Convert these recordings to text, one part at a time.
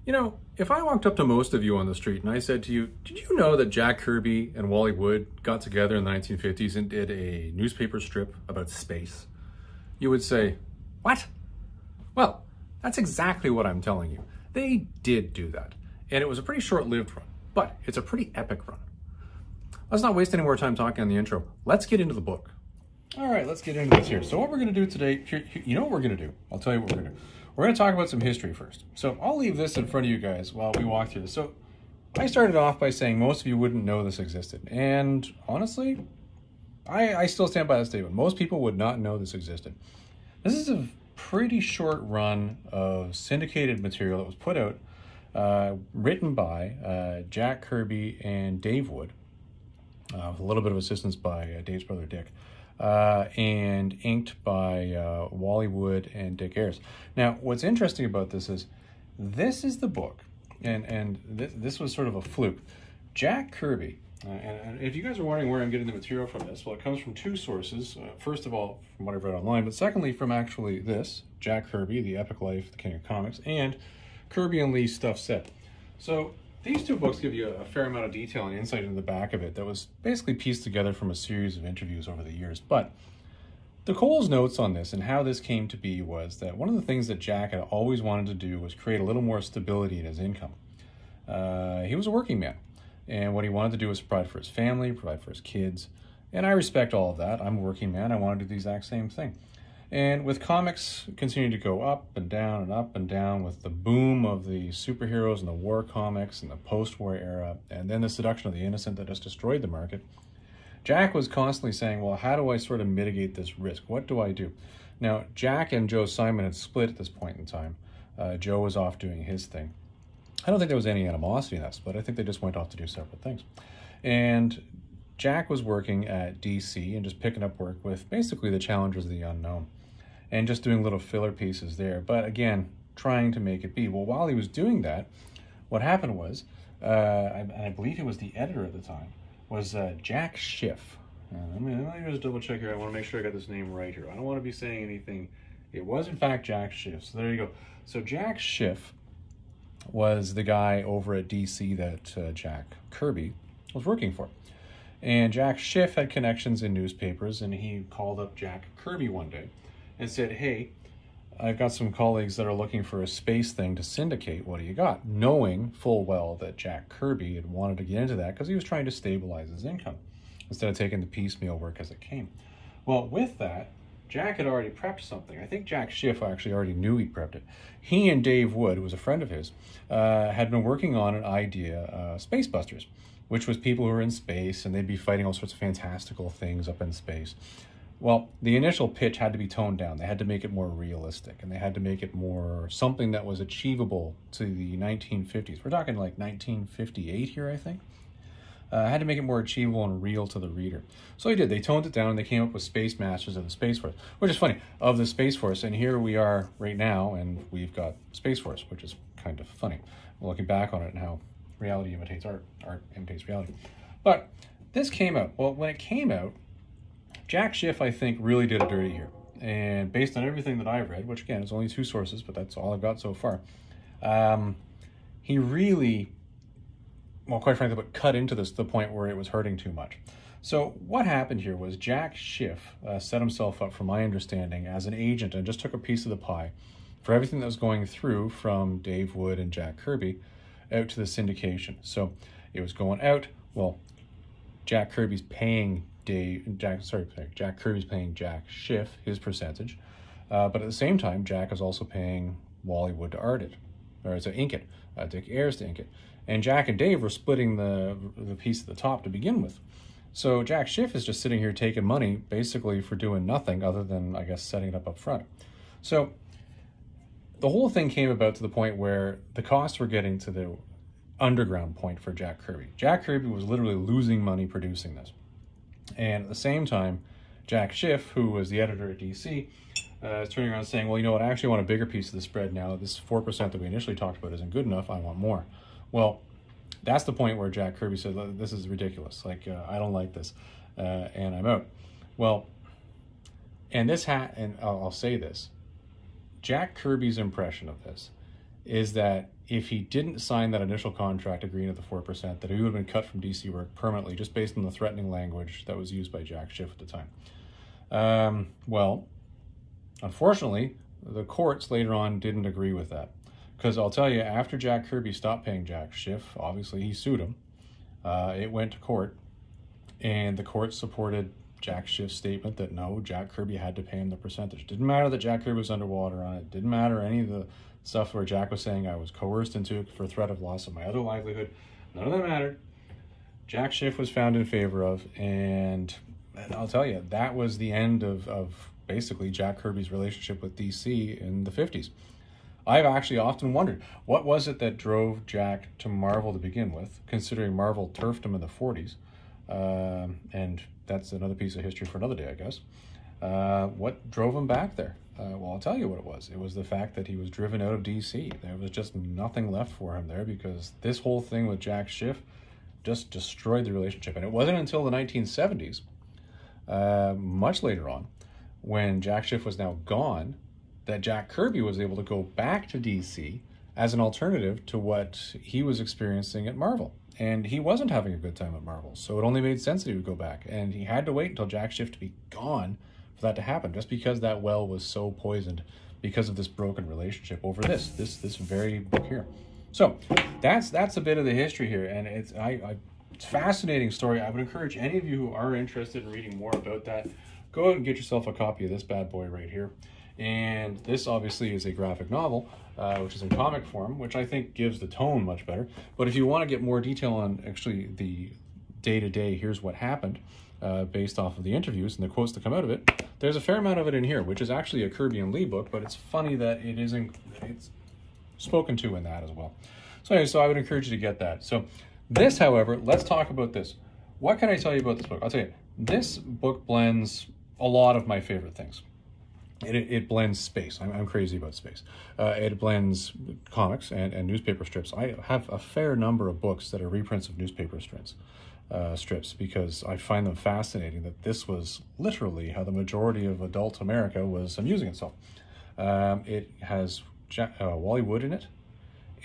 You know, if I walked up to most of you on the street and I said to you, did you know that Jack Kirby and Wally Wood got together in the 1950s and did a newspaper strip about space? You would say, what? Well, that's exactly what I'm telling you. They did do that. And it was a pretty short-lived run, but it's a pretty epic run. Let's not waste any more time talking on the intro. Let's get into the book. All right, let's get into this here. So what we're going to do today, you know what we're going to do? I'll tell you what we're going to do. We're going to talk about some history first. So I'll leave this in front of you guys while we walk through this. So I started off by saying most of you wouldn't know this existed. And honestly, I still stand by that statement. Most people would not know this existed. This is a pretty short run of syndicated material that was put out, written by Jack Kirby and Dave Wood, with a little bit of assistance by Dave's brother Dick, and inked by Wally Wood and Dick Ayers. Now, what's interesting about this is the book, and this was sort of a fluke. Jack Kirby, and if you guys are wondering where I'm getting the material from this, well, it comes from two sources. First of all, from what I've read online, but secondly, from actually this, Jack Kirby, The Epic Life, The King of Comics, and Kirby and Lee's Stuff Set. So these two books give you a fair amount of detail and insight into the back of it that was basically pieced together from a series of interviews over the years. But the Cole's notes on this and how this came to be was that one of the things that Jack had always wanted to do was create a little more stability in his income. He was a working man, and what he wanted to do was provide for his family, provide for his kids, and I respect all of that. I'm a working man. I want to do the exact same thing. And with comics continuing to go up and down with the boom of the superheroes and the war comics and the post-war era, and then the seduction of the innocent that has destroyed the market, Jack was constantly saying, well, how do I sort of mitigate this risk? What do I do? Now, Jack and Joe Simon had split at this point in time. Joe was off doing his thing. I don't think there was any animosity in that split. I think they just went off to do separate things. And Jack was working at DC and just picking up work with basically the Challengers of the Unknown and just doing little filler pieces there. But again, trying to make it be. Well, while he was doing that, what happened was, and I believe he was the editor at the time, was Jack Schiff. Let me just double check here. I want to make sure I got this name right here. I don't want to be saying anything. It was in fact Jack Schiff. So there you go. So Jack Schiff was the guy over at DC that Jack Kirby was working for. And Jack Schiff had connections in newspapers, and he called up Jack Kirby one day and said, hey, I've got some colleagues that are looking for a space thing to syndicate. What do you got? Knowing full well that Jack Kirby had wanted to get into that because he was trying to stabilize his income instead of taking the piecemeal work as it came. Well, with that, Jack had already prepped something. I think Jack Schiff actually already knew he prepped it. He and Dave Wood, who was a friend of his, had been working on an idea, Space Busters, which was people who were in space and they'd be fighting all sorts of fantastical things up in space. Well, the initial pitch had to be toned down. They had to make it more realistic, and they had to make it more something that was achievable to the 1950s. We're talking like 1958 here, I think. Had to make it more achievable and real to the reader. So they did. They toned it down, and they came up with Space Masters of the Space Force, which is funny, of the Space Force. And here we are right now, and we've got Space Force, which is kind of funny, looking back on it and how reality imitates art, art imitates reality. But this came out. Well, when it came out, Jack Schiff, I think, really did it dirty here. And based on everything that I've read, which again is only two sources, but that's all I've got so far, he really, well, quite frankly, but cut into this to the point where it was hurting too much. So what happened here was Jack Schiff set himself up, from my understanding, as an agent and just took a piece of the pie for everything that was going through from Dave Wood and Jack Kirby out to the syndication. So it was going out. Well, Jack Kirby's paying Jack Kirby's paying Jack Schiff his percentage, but at the same time, Jack is also paying Wally Wood to art it, or to ink it, Dick Ayers to ink it, and Jack and Dave were splitting the piece at the top to begin with. So Jack Schiff is just sitting here taking money basically for doing nothing other than, I guess, setting it up front. So the whole thing came about to the point where the costs were getting to the underground point for Jack Kirby. Jack Kirby was literally losing money producing this. And at the same time, Jack Schiff, who was the editor at DC, is turning around saying, well, you know what, I actually want a bigger piece of the spread now. This 4% that we initially talked about isn't good enough. I want more. Well, that's the point where Jack Kirby said, this is ridiculous. Like, I don't like this, and I'm out. Well, and I'll say this, Jack Kirby's impression of this is that if he didn't sign that initial contract agreeing to the 4%, that he would have been cut from DC work permanently, just based on the threatening language that was used by Jack Schiff at the time. Well, unfortunately, the courts later on didn't agree with that. Because I'll tell you, after Jack Kirby stopped paying Jack Schiff, obviously he sued him. It went to court, and the court supported Jack Schiff's statement that no, Jack Kirby had to pay him the percentage. Didn't matter that Jack Kirby was underwater on it. Didn't matter any of the stuff where Jack was saying I was coerced into it for threat of loss of my other livelihood. None of that mattered. Jack Schiff was found in favor of, and I'll tell you, that was the end of basically Jack Kirby's relationship with DC in the 50s. I've actually often wondered, what was it that drove Jack to Marvel to begin with, considering Marvel turfed him in the 40s? And that's another piece of history for another day, I guess. What drove him back there? Well, I'll tell you what it was. It was the fact that he was driven out of DC. There was just nothing left for him there because this whole thing with Jack Schiff just destroyed the relationship. And it wasn't until the 1970s, much later on, when Jack Schiff was now gone, that Jack Kirby was able to go back to DC as an alternative to what he was experiencing at Marvel. And he wasn't having a good time at Marvel, so it only made sense that he would go back. And he had to wait until Jack Schiff to be gone for that to happen, just because that well was so poisoned because of this broken relationship over this very book here. So that's a bit of the history here, and it's a fascinating story. I would encourage any of you who are interested in reading more about that, go out and get yourself a copy of this bad boy right here. And this obviously is a graphic novel, which is in comic form, which I think gives the tone much better. But if you want to get more detail on actually the day-to-day, here's what happened, based off of the interviews and the quotes that come out of it, there's a fair amount of it in here, which is actually a Kirby and Lee book, but it's funny that it's spoken to in that as well. So anyway, so I would encourage you to get that. So this, however, let's talk about this. What can I tell you about this book? I'll tell you, this book blends a lot of my favorite things. It blends space. I'm crazy about space. It blends comics and newspaper strips. I have a fair number of books that are reprints of newspaper strips because I find them fascinating that this was literally how the majority of adult America was amusing itself. It has Wally Wood in it,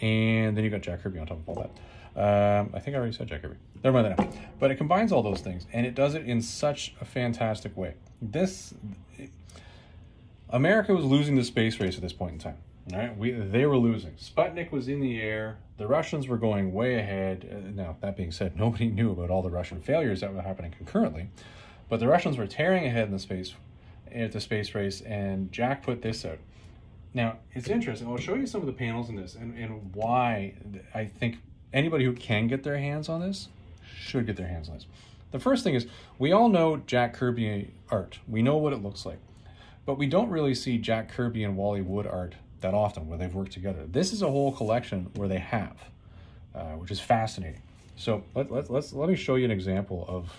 and then you got Jack Kirby on top of all that. I think I already said Jack Kirby. Never mind that now. But it combines all those things, and it does it in such a fantastic way. America was losing the space race at this point in time. All right, they were losing. Sputnik was in the air. The Russians were going way ahead. Now, that being said, nobody knew about all the Russian failures that were happening concurrently, but the Russians were tearing ahead in the space race, and Jack put this out. Now, it's interesting. I'll show you some of the panels in this and why I think anybody who can get their hands on this should get their hands on this. The first thing is, we all know Jack Kirby art. We know what it looks like. But we don't really see Jack Kirby and Wally Wood art that often where they've worked together. This is a whole collection where they have, which is fascinating. So let me show you an example of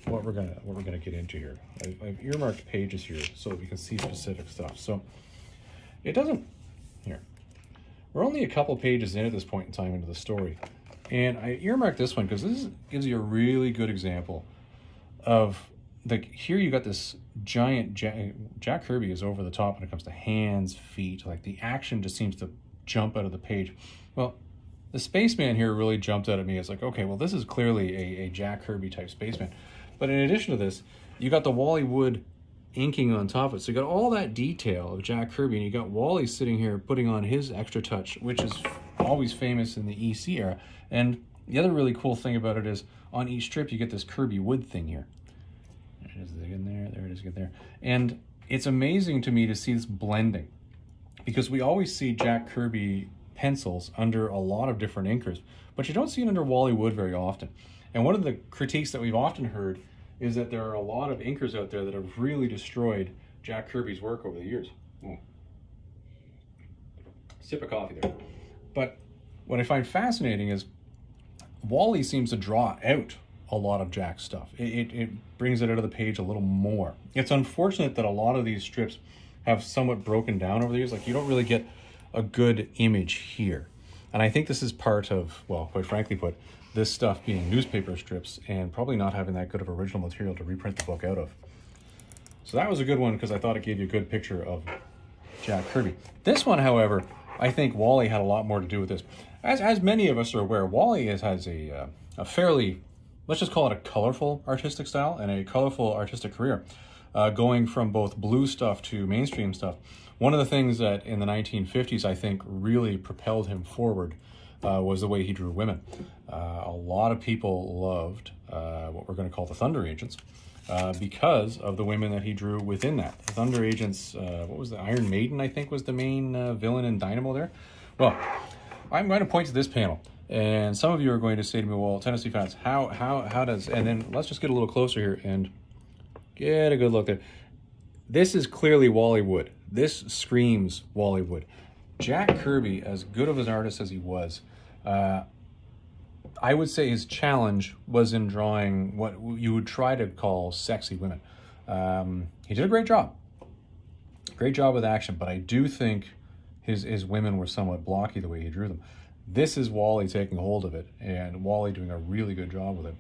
what we're gonna get into here. I've earmarked pages here so that we can see specific stuff. So it doesn't here. We're only a couple pages in at this point in time into the story, and I earmarked this one because this gives you a really good example of. Here you got this giant Jack Kirby is over the top when it comes to hands, feet, like the action just seems to jump out of the page. Well, the spaceman here really jumped out at me. It's like, okay, well, this is clearly a Jack Kirby type spaceman. But in addition to this, you got the Wally Wood inking on top of it. So you got all that detail of Jack Kirby, and you got Wally sitting here putting on his extra touch, which is always famous in the EC era. And the other really cool thing about it is on each strip, you get this Kirby Wood thing here. There it is again there. And it's amazing to me to see this blending because we always see Jack Kirby pencils under a lot of different inkers, but you don't see it under Wally Wood very often. And one of the critiques that we've often heard is that there are a lot of inkers out there that have really destroyed Jack Kirby's work over the years. Sip of coffee there. But what I find fascinating is Wally seems to draw out a lot of Jack's stuff. It brings it out of the page a little more. It's unfortunate that a lot of these strips have somewhat broken down over the years. Like, you don't really get a good image here. And I think this is part of, well, quite frankly put, this stuff being newspaper strips and probably not having that good of original material to reprint the book out of. So that was a good one because I thought it gave you a good picture of Jack Kirby. This one, however, I think Wally had a lot more to do with this. As many of us are aware, Wally has a fairly, let's just call it a colorful artistic style and a colorful artistic career, going from both blue stuff to mainstream stuff. One of the things that in the 1950s, I think, really propelled him forward was the way he drew women. A lot of people loved what we're going to call the Thunder Agents because of the women that he drew within that. The Thunder Agents, what was the Iron Maiden, I think, was the main villain in Dynamo there. Well, I'm going to point to this panel, and some of you are going to say to me, well, Tennessee fans, how does, and then let's just get a little closer here and get a good look there. This is clearly Wally Wood. This screams Wally Wood. Jack Kirby, as good of an artist as he was, I would say his challenge was in drawing what you would try to call sexy women. He did a great job. Great job with action, but I do think his women were somewhat blocky the way he drew them. This is Wally taking hold of it, and Wally doing a really good job with it.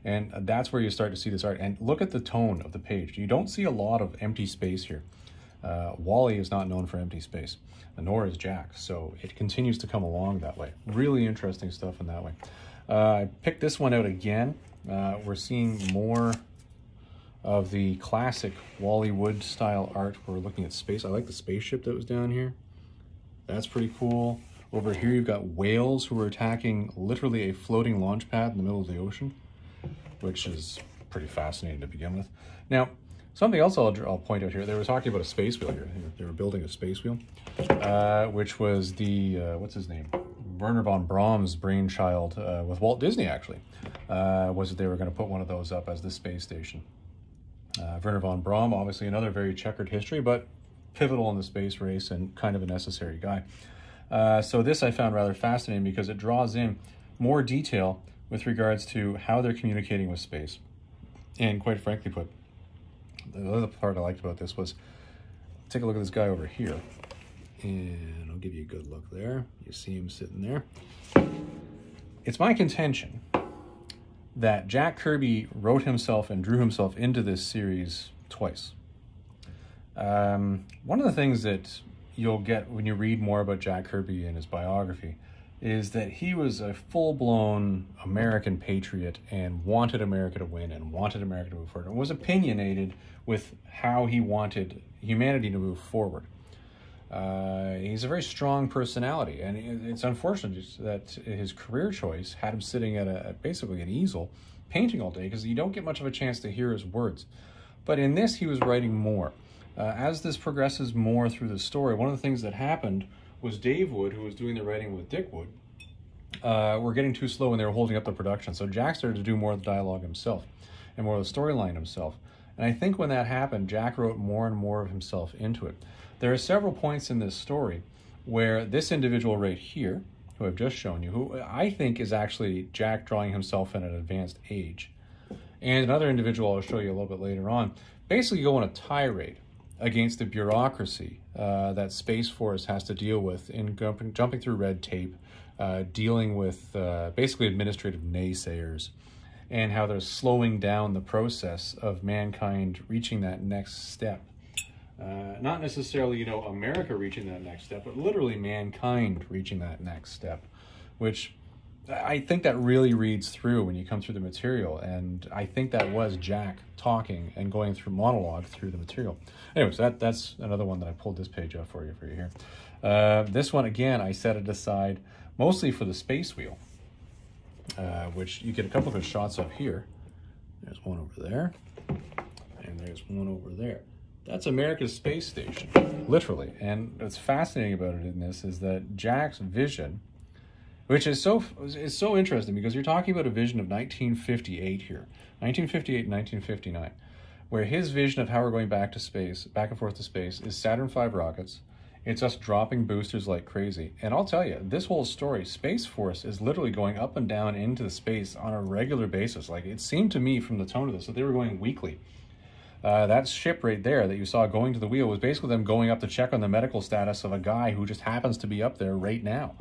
And that's where you start to see this art. And look at the tone of the page. You don't see a lot of empty space here. Wally is not known for empty space, nor is Jack. So it continues to come along that way. Really interesting stuff in that way. I picked this one out again. We're seeing more of the classic Wally Wood style art. We're looking at space. I like the spaceship that was down here. That's pretty cool. Over here you've got whales who are attacking literally a floating launch pad in the middle of the ocean, which is pretty fascinating to begin with. Now, something else I'll point out here, they were talking about a space wheel here. They were building a space wheel, which was the, what's his name? Werner von Braun's brainchild with Walt Disney, actually, was that they were going to put one of those up as the space station. Werner von Braun, obviously another very checkered history, but pivotal in the space race and kind of a necessary guy. So this I found rather fascinating because it draws in more detail with regards to how they're communicating with space. And quite frankly put, the other part I liked about this was, take a look at this guy over here. And I'll give you a good look there. You see him sitting there. It's my contention that Jack Kirby wrote himself and drew himself into this series twice. One of the things that you'll get when you read more about Jack Kirby and his biography is that he was a full-blown American patriot and wanted America to win and wanted America to move forward and was opinionated with how he wanted humanity to move forward. He's a very strong personality, and it's unfortunate that his career choice had him sitting at basically an easel painting all day because you don't get much of a chance to hear his words. But in this, he was writing more. As this progresses more through the story, one of the things that happened was Dave Wood, who was doing the writing with Dick Wood, were getting too slow and they were holding up the production. So Jack started to do more of the dialogue himself and more of the storyline himself. And I think when that happened, Jack wrote more and more of himself into it. There are several points in this story where this individual right here, who I've just shown you, who I think is actually Jack drawing himself in an advanced age, and another individual I'll show you a little bit later on, basically go on a tirade against the bureaucracy that Space Force has to deal with in jumping through red tape, dealing with basically administrative naysayers, and how they're slowing down the process of mankind reaching that next step. Not necessarily, America reaching that next step, but literally mankind reaching that next step, which I think that really reads through when you come through the material. And I think that was Jack talking and going through monologue through the material. Anyways, that's another one that I pulled this page up for you here. This one, again, I set it aside mostly for the space wheel, which you get a couple of shots of here. There's one over there, and there's one over there. That's America's space station, literally. And what's fascinating about it in this is that Jack's vision, which is so interesting because you're talking about a vision of 1958 here, 1958 and 1959, where his vision of how we're going back to space, back and forth to space, is Saturn V rockets. It's us dropping boosters like crazy. And I'll tell you, this whole story, Space Force is literally going up and down into the space on a regular basis. Like, it seemed to me from the tone of this that they were going weekly. That ship right there that you saw going to the wheel was basically them going up to check on the medical status of a guy who just happens to be up there right now.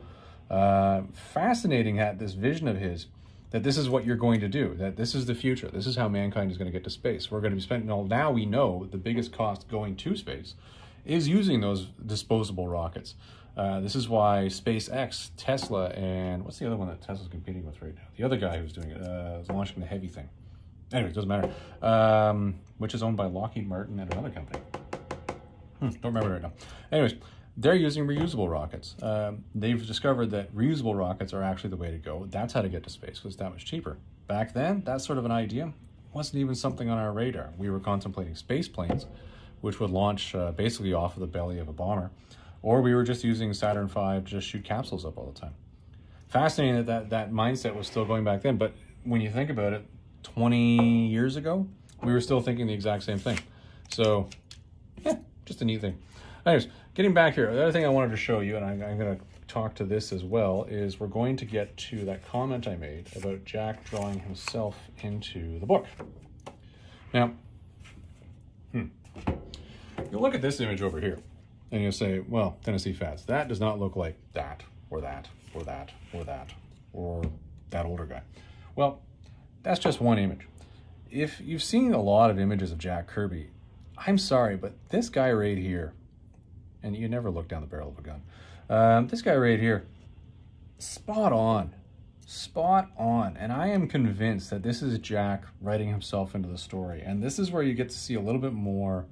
Fascinating, that this vision of his, that this is what you're going to do, that this is the future, this is how mankind is going to get to space. We're going to be spending, now we know the biggest cost going to space is using those disposable rockets. This is why SpaceX, Tesla, and what's the other one that Tesla's competing with right now? The other guy who's doing it is launching the heavy thing. Anyway, it doesn't matter. Which is owned by Lockheed Martin and another company. Don't remember right now. Anyways, they're using reusable rockets. They've discovered that reusable rockets are actually the way to go. That's how to get to space because it's that much cheaper. Back then, that sort of an idea wasn't even something on our radar. We were contemplating space planes, which would launch basically off of the belly of a bomber, or we were just using Saturn V to just shoot capsules up all the time. Fascinating that mindset was still going back then, but when you think about it, 20 years ago, we were still thinking the exact same thing. So, yeah, just a neat thing. Anyways, getting back here, the other thing I wanted to show you, and I'm going to talk to this as well, is we're going to get to that comment I made about Jack drawing himself into the book. Now, you'll look at this image over here, and you'll say, well, Tennessee Fats, that does not look like that, or that, or that, or that, or that older guy. Well, that's just one image. If you've seen a lot of images of Jack Kirby, I'm sorry, but this guy right here, and you never look down the barrel of a gun, this guy right here, spot on. Spot on. And I am convinced that this is Jack writing himself into the story. And this is where you get to see a little bit more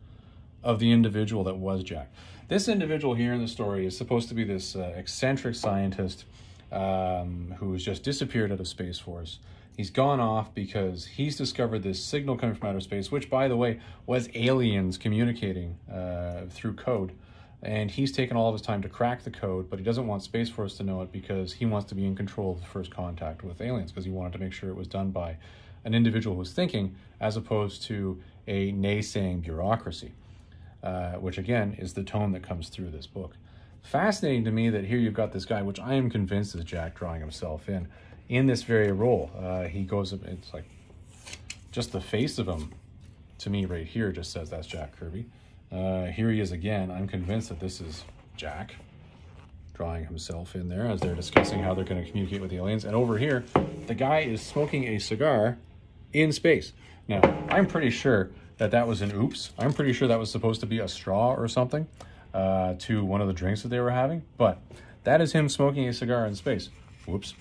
of the individual that was Jack. This individual here in the story is supposed to be this eccentric scientist who has just disappeared out of Space Force. He's gone off because he's discovered this signal coming from outer space, which, by the way, was aliens communicating through code. And he's taken all of his time to crack the code, but he doesn't want Space Force to know it because he wants to be in control of the first contact with aliens, because he wanted to make sure it was done by an individual who was thinking, as opposed to a naysaying bureaucracy, which, again, is the tone that comes through this book. Fascinating to me that here you've got this guy, which I am convinced is Jack drawing himself in this very role. He goes, it's like, just the face of him, to me right here, just says that's Jack Kirby. Here he is again. I'm convinced that this is Jack drawing himself in there as they're discussing how they're going to communicate with the aliens. And over here, the guy is smoking a cigar in space. Now, I'm pretty sure that was an oops. I'm pretty sure that was supposed to be a straw or something to one of the drinks that they were having. But that is him smoking a cigar in space. Whoops.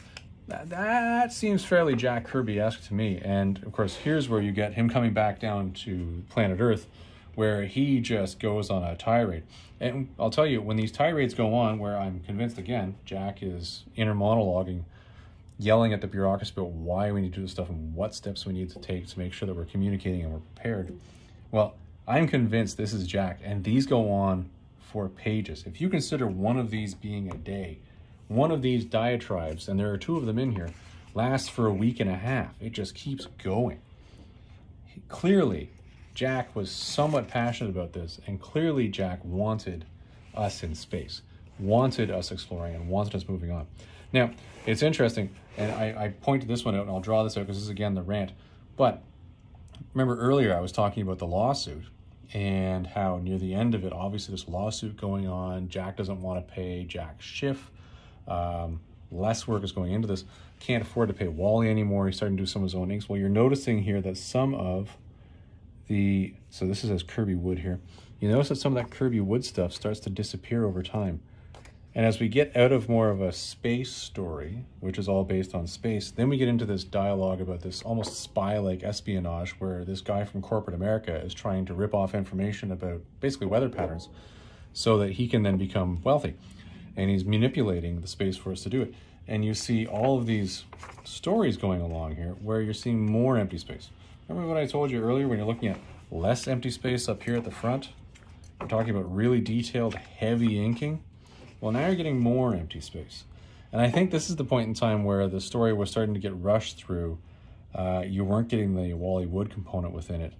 That seems fairly Jack Kirby-esque to me. And, of course, here's where you get him coming back down to planet Earth, where he just goes on a tirade. And I'll tell you, when these tirades go on, where I'm convinced, again, Jack is inner monologuing, yelling at the bureaucracy about why we need to do this stuff and what steps we need to take to make sure that we're communicating and we're prepared. Well, I'm convinced this is Jack, and these go on for pages. If you consider one of these being a day, one of these diatribes, and there are 2 of them in here, lasts for a week and a half. It just keeps going. Clearly, Jack was somewhat passionate about this, and clearly Jack wanted us in space, wanted us exploring, and wanted us moving on. Now, it's interesting, and I pointed this one out, and I'll draw this out because this is, again, the rant. But remember earlier I was talking about the lawsuit and how near the end of it, obviously this lawsuit going on, Jack doesn't want to pay Jack Schiff. Less work is going into this. Can't afford to pay Wally anymore. He's starting to do some of his own inks. Well, you're noticing here that some of so this is as Kirby Wood here. You notice that some of that Kirby Wood stuff starts to disappear over time. And as we get out of more of a space story, which is all based on space, then we get into this dialogue about this almost spy-like espionage where this guy from corporate America is trying to rip off information about basically weather patterns so that he can then become wealthy. And he's manipulating the Space Force to do it. And you see all of these stories going along here where you're seeing more empty space. Remember what I told you earlier when you're looking at less empty space up here at the front? We're talking about really detailed, heavy inking. Well, now you're getting more empty space. And I think this is the point in time where the story was starting to get rushed through. You weren't getting the Wally Wood component within it.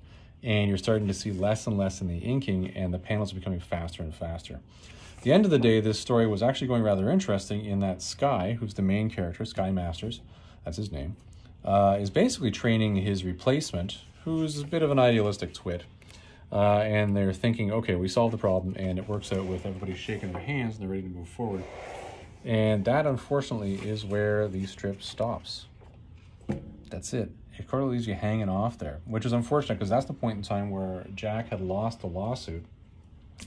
And you're starting to see less and less in the inking, and the panels are becoming faster and faster. At the end of the day, this story was actually going rather interesting in that Sky, who's the main character, Sky Masters, that's his name, is basically training his replacement, who's a bit of an idealistic twit. And they're thinking, okay, we solved the problem, and it works out with everybody shaking their hands and they're ready to move forward. And that, unfortunately, is where the strip stops. That's it. It kind of leaves you hanging off there, which is unfortunate because that's the point in time where Jack had lost the lawsuit,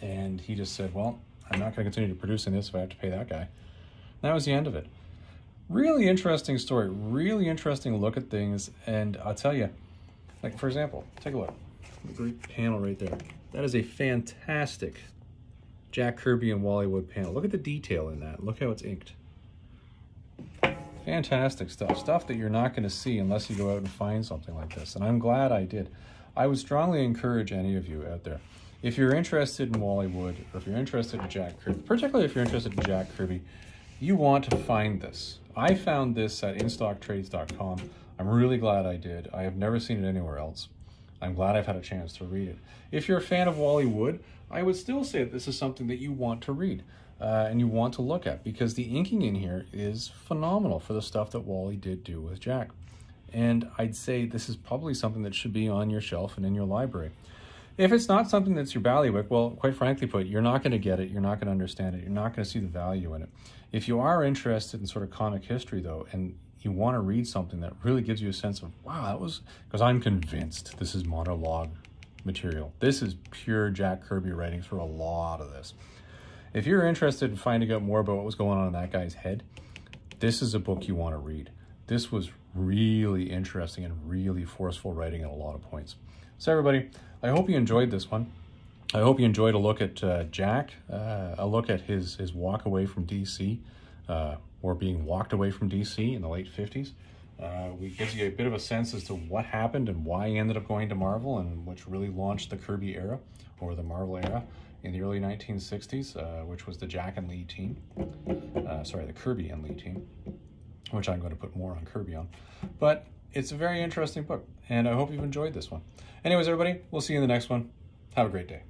and he just said, well, I'm not going to continue producing this if I have to pay that guy. That was the end of it. Really interesting story, really interesting look at things. And I'll tell you, like, for example, take a look. The great panel right there. That is a fantastic Jack Kirby and Wally Wood panel. Look at the detail in that. Look how it's inked. Fantastic stuff. Stuff that you're not going to see unless you go out and find something like this. And I'm glad I did. I would strongly encourage any of you out there, if you're interested in Wally Wood, or if you're interested in Jack Kirby, particularly if you're interested in Jack Kirby, you want to find this. I found this at instocktrades.com. I'm really glad I did. I have never seen it anywhere else. I'm glad I've had a chance to read it. If you're a fan of Wally Wood, I would still say that this is something that you want to read. And you want to look at, because the inking in here is phenomenal for the stuff that Wally did do with Jack. And I'd say this is probably something that should be on your shelf and in your library. If it's not something that's your bailiwick, well, quite frankly put, you're not going to get it, you're not going to understand it, you're not going to see the value in it. If you are interested in sort of comic history, though, and you want to read something that really gives you a sense of, wow, that was, because I'm convinced this is monologue material. This is pure Jack Kirby writing through a lot of this. If you're interested in finding out more about what was going on in that guy's head, this is a book you want to read. This was really interesting and really forceful writing at a lot of points. So everybody, I hope you enjoyed this one. I hope you enjoyed a look at Jack, a look at his walk away from DC, or being walked away from DC in the late 50s. It gives you a bit of a sense as to what happened and why he ended up going to Marvel, and which really launched the Kirby era, or the Marvel era, in the early 1960s, which was the Jack and Lee team. The Kirby and Lee team, which I'm going to put more on Kirby on. But it's a very interesting book, and I hope you've enjoyed this one. Anyways, everybody, we'll see you in the next one. Have a great day.